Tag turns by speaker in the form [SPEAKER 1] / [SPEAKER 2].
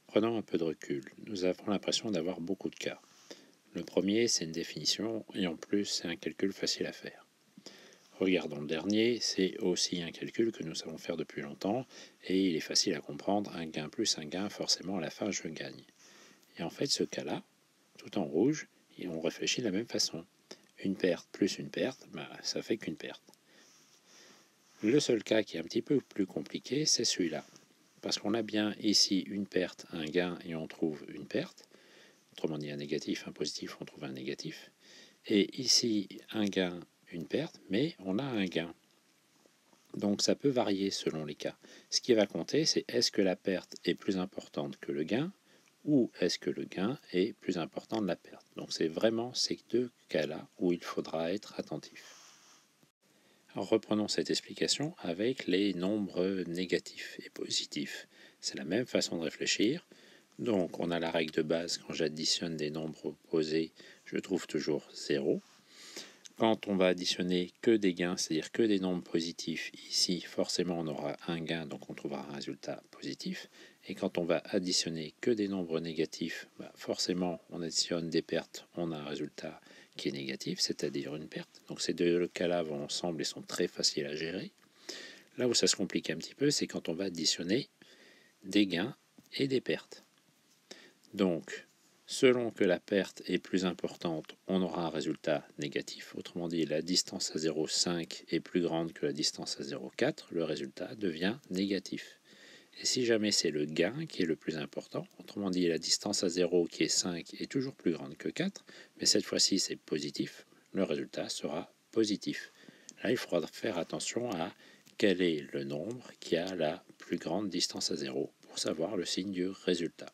[SPEAKER 1] Prenons un peu de recul. Nous avons l'impression d'avoir beaucoup de cas. Le premier, c'est une définition, et en plus, c'est un calcul facile à faire. Regardons le dernier, c'est aussi un calcul que nous savons faire depuis longtemps, et il est facile à comprendre, un gain plus un gain, forcément à la fin je gagne. Et en fait, ce cas-là, tout en rouge, et on réfléchit de la même façon. Une perte plus une perte, ça fait qu'une perte. Le seul cas qui est un petit peu plus compliqué, c'est celui-là. Parce qu'on a bien ici une perte, un gain, et on trouve une perte. Autrement dit, un négatif, un positif, on trouve un négatif. Et ici, un gain, une perte, mais on a un gain. Donc ça peut varier selon les cas. Ce qui va compter, c'est est-ce que la perte est plus importante que le gain, ou est-ce que le gain est plus important que la perte. Donc c'est vraiment ces deux cas-là où il faudra être attentif. Alors reprenons cette explication avec les nombres négatifs et positifs. C'est la même façon de réfléchir. Donc on a la règle de base, quand j'additionne des nombres opposés, je trouve toujours 0. Quand on va additionner que des gains, c'est-à-dire que des nombres positifs, ici forcément on aura un gain, donc on trouvera un résultat positif. Et quand on va additionner que des nombres négatifs, forcément on additionne des pertes, on a un résultat qui est négatif, c'est-à-dire une perte. Donc ces deux cas-là vont ensemble et sont très faciles à gérer. Là où ça se complique un petit peu, c'est quand on va additionner des gains et des pertes. Donc, selon que la perte est plus importante, on aura un résultat négatif. Autrement dit, la distance à 0,5 est plus grande que la distance à 0,4, le résultat devient négatif. Et si jamais c'est le gain qui est le plus important, autrement dit, la distance à 0 qui est 5 est toujours plus grande que 4, mais cette fois-ci c'est positif, le résultat sera positif. Là, il faudra faire attention à quel est le nombre qui a la plus grande distance à 0 pour savoir le signe du résultat.